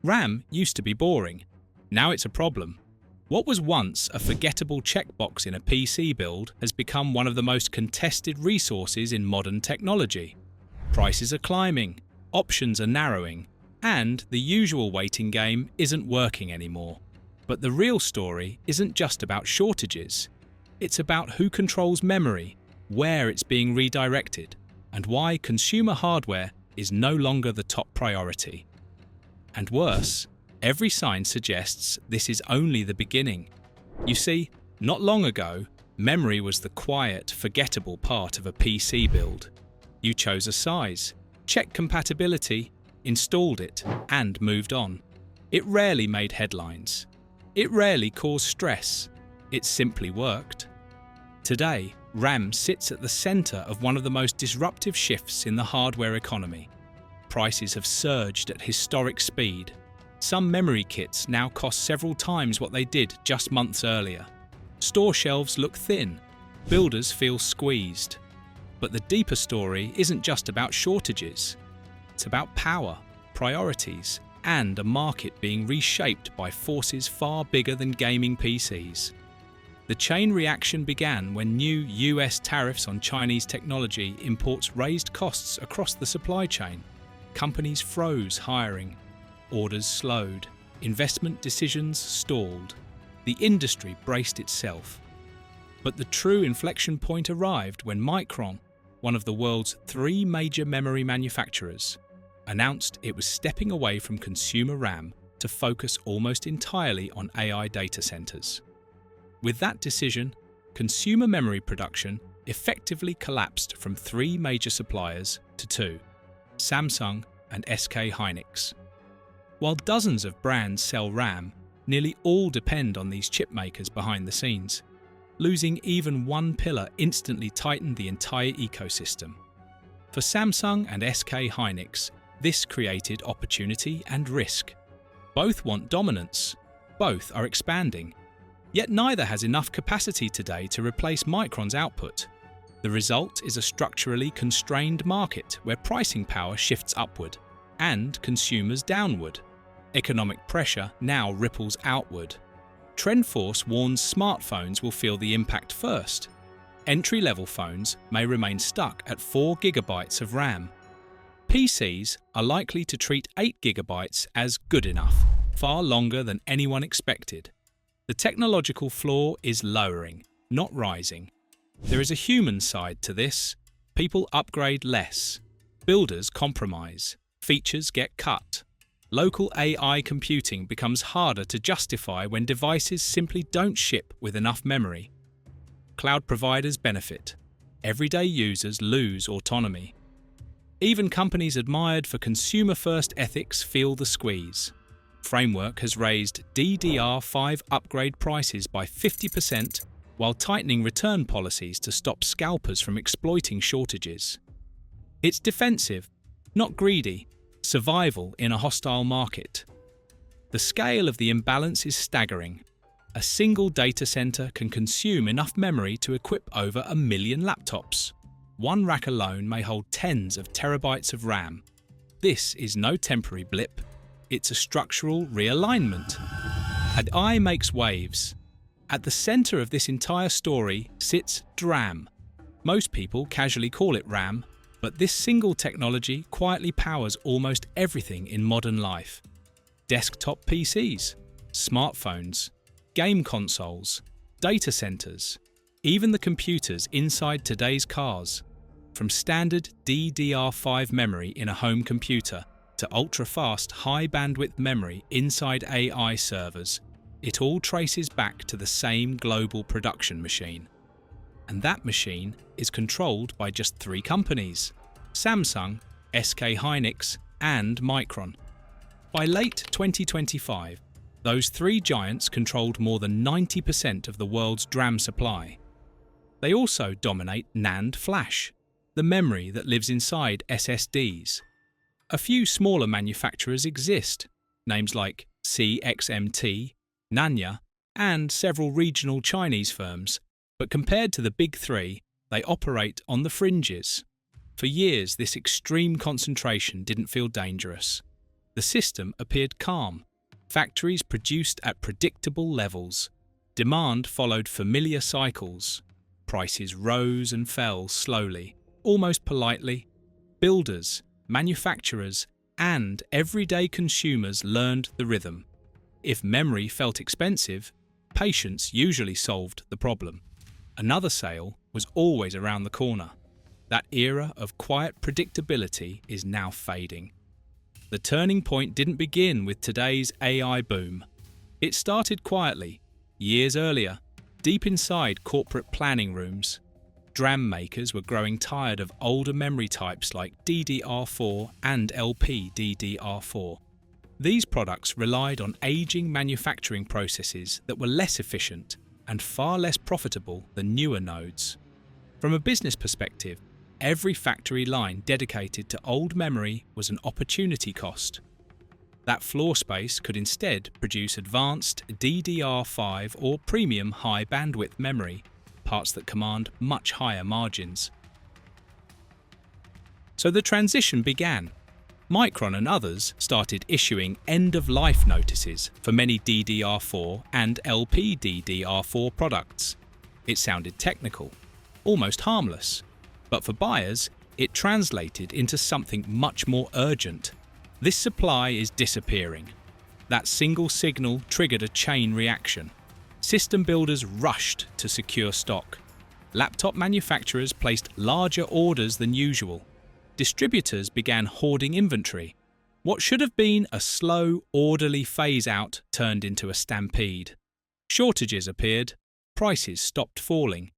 RAM used to be boring. Now it's a problem. What was once a forgettable checkbox in a PC build has become one of the most contested resources in modern technology. Prices are climbing, options are narrowing, and the usual waiting game isn't working anymore. But the real story isn't just about shortages. It's about who controls memory, where it's being redirected, and why consumer hardware is no longer the top priority. And worse, every sign suggests this is only the beginning. You see, not long ago, memory was the quiet, forgettable part of a PC build. You chose a size, checked compatibility, installed it, and moved on. It rarely made headlines. It rarely caused stress. It simply worked. Today, RAM sits at the center of one of the most disruptive shifts in the hardware economy. Prices have surged at historic speed. Some memory kits now cost several times what they did just months earlier. Store shelves look thin. Builders feel squeezed. But the deeper story isn't just about shortages. It's about power, priorities, and a market being reshaped by forces far bigger than gaming PCs. The chain reaction began when new US tariffs on Chinese technology imports raised costs across the supply chain. Companies froze hiring. Orders slowed. Investment decisions stalled. The industry braced itself. But the true inflection point arrived when Micron, one of the world's 3 major memory manufacturers, announced it was stepping away from consumer RAM to focus almost entirely on AI data centers. With that decision, consumer memory production effectively collapsed from 3 major suppliers to 2, Samsung and SK Hynix. While dozens of brands sell RAM, nearly all depend on these chip makers behind the scenes. Losing even one pillar instantly tightened the entire ecosystem. For Samsung and SK Hynix, this created opportunity and risk. Both want dominance. Both are expanding. Yet neither has enough capacity today to replace Micron's output. The result is a structurally constrained market where pricing power shifts upward and consumers downward. Economic pressure now ripples outward. TrendForce warns smartphones will feel the impact first. Entry-level phones may remain stuck at 4 GB of RAM. PCs are likely to treat 8 GB as good enough, far longer than anyone expected. The technological floor is lowering, not rising. There is a human side to this. People upgrade less. Builders compromise. Features get cut. Local AI computing becomes harder to justify when devices simply don't ship with enough memory. Cloud providers benefit. Everyday users lose autonomy. Even companies admired for consumer-first ethics feel the squeeze. Framework has raised DDR5 upgrade prices by 50% while tightening return policies to stop scalpers from exploiting shortages. It's defensive, not greedy, survival in a hostile market. The scale of the imbalance is staggering. A single data center can consume enough memory to equip over 1 million laptops. One rack alone may hold tens of terabytes of RAM. This is no temporary blip. It's a structural realignment. AI makes waves. At the center of this entire story sits DRAM. Most people casually call it RAM, but this single technology quietly powers almost everything in modern life. Desktop PCs, smartphones, game consoles, data centers, even the computers inside today's cars. From standard DDR5 memory in a home computer to ultra-fast high-bandwidth memory inside AI servers, it all traces back to the same global production machine. And that machine is controlled by just 3 companies: Samsung, SK Hynix, and Micron. By late 2025, those 3 giants controlled more than 90% of the world's DRAM supply. They also dominate NAND flash, the memory that lives inside SSDs. A few smaller manufacturers exist, names like CXMT, Nanya, and several regional Chinese firms, but compared to the big 3, they operate on the fringes. For years, this extreme concentration didn't feel dangerous. The system appeared calm. Factories produced at predictable levels. Demand followed familiar cycles. Prices rose and fell slowly, almost politely. Builders, manufacturers, and everyday consumers learned the rhythm. If memory felt expensive, patience usually solved the problem. Another sale was always around the corner. That era of quiet predictability is now fading. The turning point didn't begin with today's AI boom. It started quietly, years earlier, deep inside corporate planning rooms. DRAM makers were growing tired of older memory types like DDR4 and LPDDR4. These products relied on aging manufacturing processes that were less efficient and far less profitable than newer nodes. From a business perspective, every factory line dedicated to old memory was an opportunity cost. That floor space could instead produce advanced DDR5 or premium high bandwidth memory, parts that command much higher margins. So the transition began. Micron and others started issuing end-of-life notices for many DDR4 and LPDDR4 products. It sounded technical, almost harmless, but for buyers, it translated into something much more urgent. This supply is disappearing. That single signal triggered a chain reaction. System builders rushed to secure stock. Laptop manufacturers placed larger orders than usual. Distributors began hoarding inventory. What should have been a slow, orderly phase-out turned into a stampede. Shortages appeared. Prices stopped falling.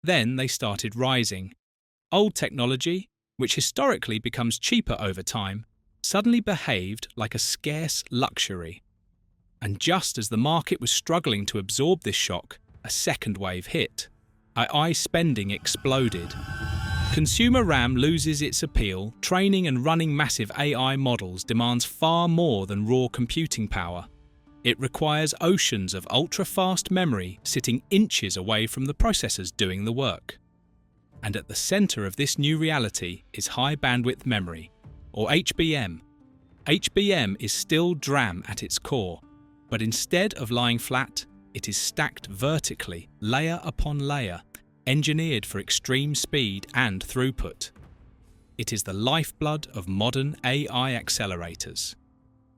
Then they started rising. Old technology, which historically becomes cheaper over time, suddenly behaved like a scarce luxury. And just as the market was struggling to absorb this shock, a second wave hit. AI spending exploded. Consumer RAM loses its appeal. Training and running massive AI models demands far more than raw computing power. It requires oceans of ultra-fast memory sitting inches away from the processors doing the work. And at the center of this new reality is high bandwidth memory, or HBM. HBM is still DRAM at its core, but instead of lying flat, it is stacked vertically, layer upon layer, engineered for extreme speed and throughput. It is the lifeblood of modern AI accelerators.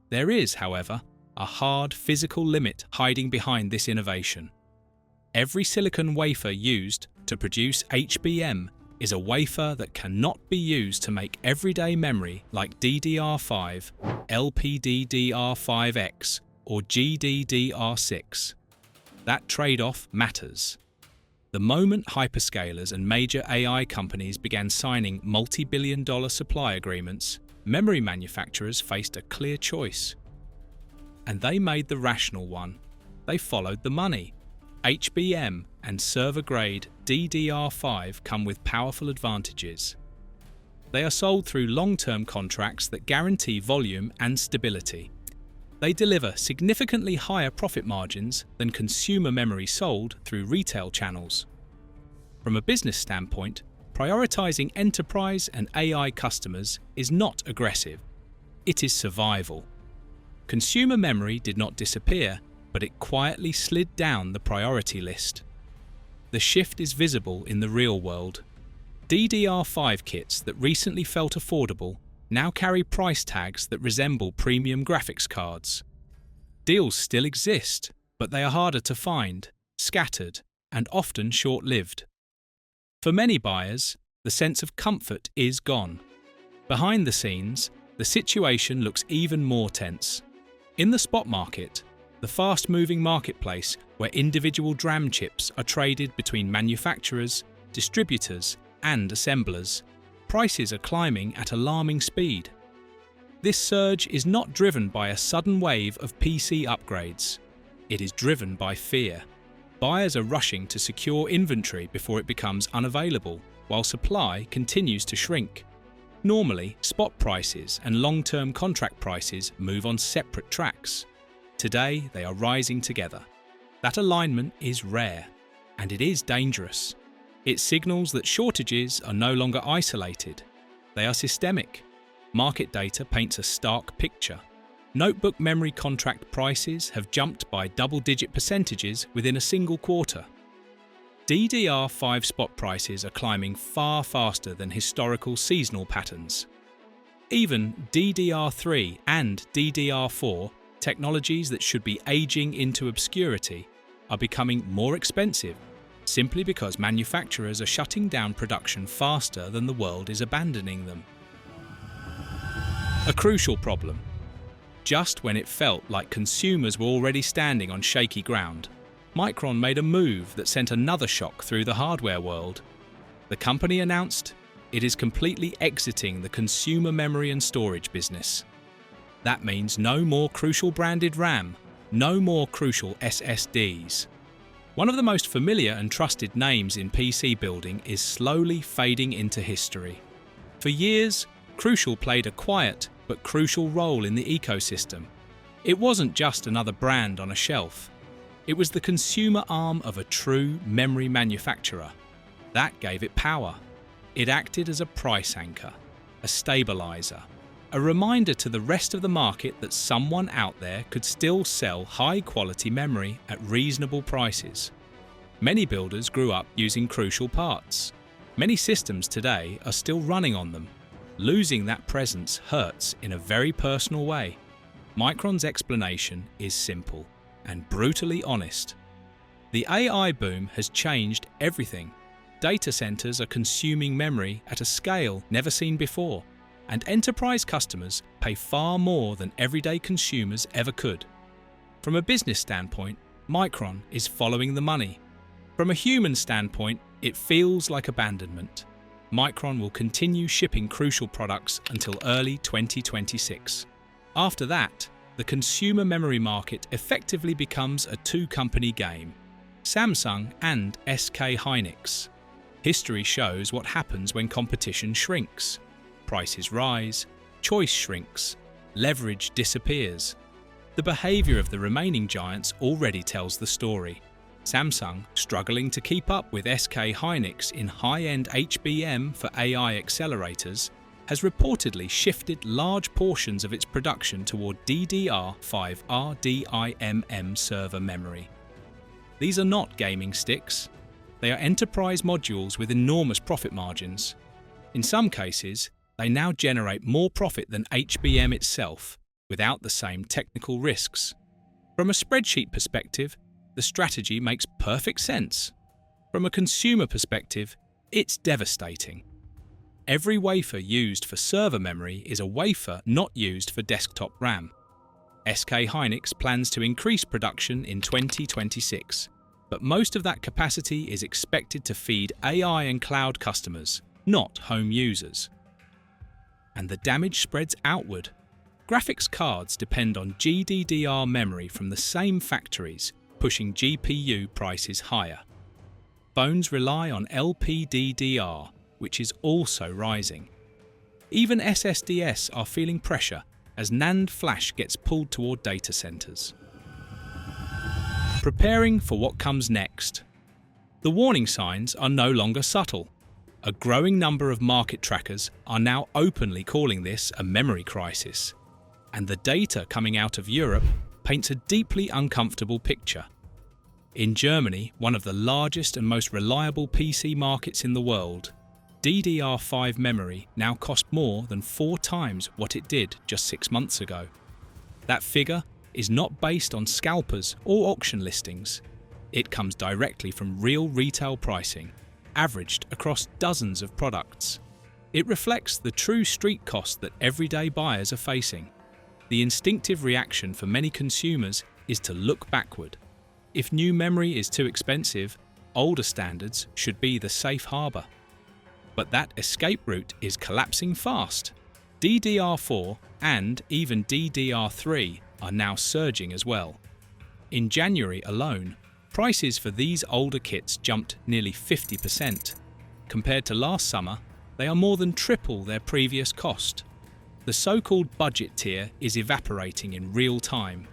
There is, however, a hard physical limit hiding behind this innovation. Every silicon wafer used to produce HBM is a wafer that cannot be used to make everyday memory like DDR5, LPDDR5X, or GDDR6. That trade-off matters. The moment hyperscalers and major AI companies began signing multi-billion-dollar supply agreements, memory manufacturers faced a clear choice. And they made the rational one. They followed the money. HBM and server-grade DDR5 come with powerful advantages. They are sold through long-term contracts that guarantee volume and stability. They deliver significantly higher profit margins than consumer memory sold through retail channels. From a business standpoint, prioritizing enterprise and AI customers is not aggressive. It is survival. Consumer memory did not disappear, but it quietly slid down the priority list. The shift is visible in the real world. DDR5 kits that recently felt affordable now carry price tags that resemble premium graphics cards. Deals still exist, but they are harder to find, scattered, and often short-lived. For many buyers, the sense of comfort is gone. Behind the scenes, the situation looks even more tense. In the spot market, the fast-moving marketplace where individual DRAM chips are traded between manufacturers, distributors, and assemblers, prices are climbing at alarming speed. This surge is not driven by a sudden wave of PC upgrades. It is driven by fear. Buyers are rushing to secure inventory before it becomes unavailable, while supply continues to shrink. Normally, spot prices and long-term contract prices move on separate tracks. Today, they are rising together. That alignment is rare, and it is dangerous. It signals that shortages are no longer isolated. They are systemic. Market data paints a stark picture. Notebook memory contract prices have jumped by double-digit percentages within a single quarter. DDR5 spot prices are climbing far faster than historical seasonal patterns. Even DDR3 and DDR4, technologies that should be aging into obscurity, are becoming more expensive simply because manufacturers are shutting down production faster than the world is abandoning them. A crucial problem. Just when it felt like consumers were already standing on shaky ground, Micron made a move that sent another shock through the hardware world. The company announced it is completely exiting the consumer memory and storage business. That means no more Crucial branded RAM, no more Crucial SSDs. One of the most familiar and trusted names in PC building is slowly fading into history. For years, Crucial played a quiet but crucial role in the ecosystem. It wasn't just another brand on a shelf. It was the consumer arm of a true memory manufacturer. That gave it power. It acted as a price anchor, a stabilizer, a reminder to the rest of the market that someone out there could still sell high-quality memory at reasonable prices. Many builders grew up using Crucial parts. Many systems today are still running on them. Losing that presence hurts in a very personal way. Micron's explanation is simple and brutally honest. The AI boom has changed everything. Data centers are consuming memory at a scale never seen before, and enterprise customers pay far more than everyday consumers ever could. From a business standpoint, Micron is following the money. From a human standpoint, it feels like abandonment. Micron will continue shipping Crucial products until early 2026. After that, the consumer memory market effectively becomes a two-company game, Samsung and SK Hynix. History shows what happens when competition shrinks. Prices rise, choice shrinks, leverage disappears. The behavior of the remaining giants already tells the story. Samsung, struggling to keep up with SK Hynix in high-end HBM for AI accelerators, has reportedly shifted large portions of its production toward DDR5 RDIMM server memory. These are not gaming sticks. They are enterprise modules with enormous profit margins. In some cases, they now generate more profit than HBM itself, without the same technical risks. From a spreadsheet perspective, the strategy makes perfect sense. From a consumer perspective, it's devastating. Every wafer used for server memory is a wafer not used for desktop RAM. SK Hynix plans to increase production in 2026, but most of that capacity is expected to feed AI and cloud customers, not home users. And the damage spreads outward. Graphics cards depend on GDDR memory from the same factories, pushing GPU prices higher. Phones rely on LPDDR, which is also rising. Even SSDs are feeling pressure as NAND flash gets pulled toward data centers. Preparing for what comes next. The warning signs are no longer subtle. A growing number of market trackers are now openly calling this a memory crisis, and the data coming out of Europe paints a deeply uncomfortable picture. In Germany, one of the largest and most reliable PC markets in the world, DDR5 memory now costs more than 4 times what it did just 6 months ago. That figure is not based on scalpers or auction listings. It comes directly from real retail pricing, averaged across dozens of products. It reflects the true street cost that everyday buyers are facing. The instinctive reaction for many consumers is to look backward. If new memory is too expensive, older standards should be the safe harbor. But that escape route is collapsing fast. DDR4 and even DDR3 are now surging as well. In January alone, prices for these older kits jumped nearly 50%. Compared to last summer, they are more than triple their previous cost. The so-called budget tier is evaporating in real time.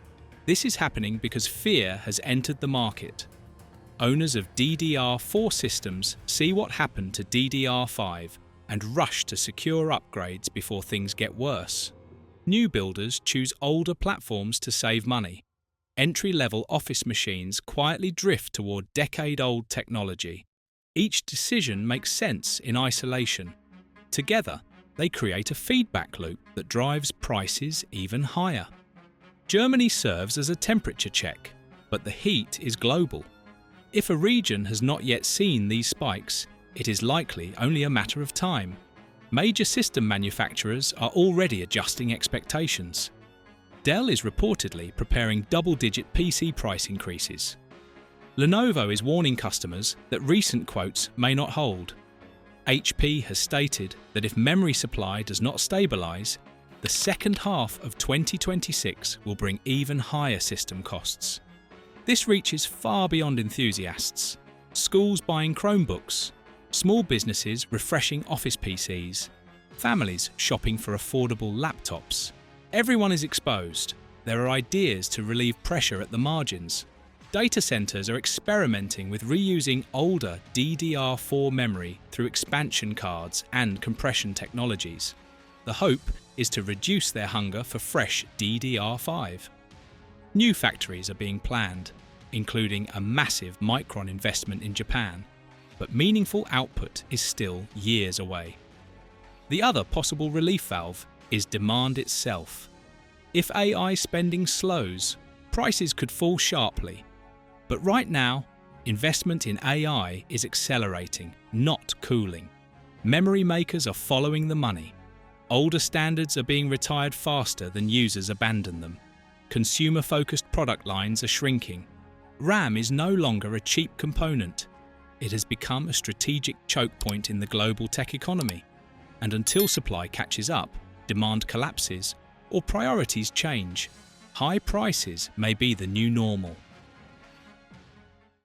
This is happening because fear has entered the market. Owners of DDR4 systems see what happened to DDR5 and rush to secure upgrades before things get worse. New builders choose older platforms to save money. Entry-level office machines quietly drift toward decade-old technology. Each decision makes sense in isolation. Together, they create a feedback loop that drives prices even higher. Germany serves as a temperature check, but the heat is global. If a region has not yet seen these spikes, it is likely only a matter of time. Major system manufacturers are already adjusting expectations. Dell is reportedly preparing double-digit PC price increases. Lenovo is warning customers that recent quotes may not hold. HP has stated that if memory supply does not stabilize, the second half of 2026 will bring even higher system costs. This reaches far beyond enthusiasts. Schools buying Chromebooks, small businesses refreshing office PCs, families shopping for affordable laptops. Everyone is exposed. There are ideas to relieve pressure at the margins. Data centers are experimenting with reusing older DDR4 memory through expansion cards and compression technologies. The hope is to reduce their hunger for fresh DDR5. New factories are being planned, including a massive Micron investment in Japan, but meaningful output is still years away. The other possible relief valve is demand itself. If AI spending slows, prices could fall sharply. But right now, investment in AI is accelerating, not cooling. Memory makers are following the money. Older standards are being retired faster than users abandon them. Consumer-focused product lines are shrinking. RAM is no longer a cheap component. It has become a strategic choke point in the global tech economy. And until supply catches up, demand collapses, or priorities change, high prices may be the new normal.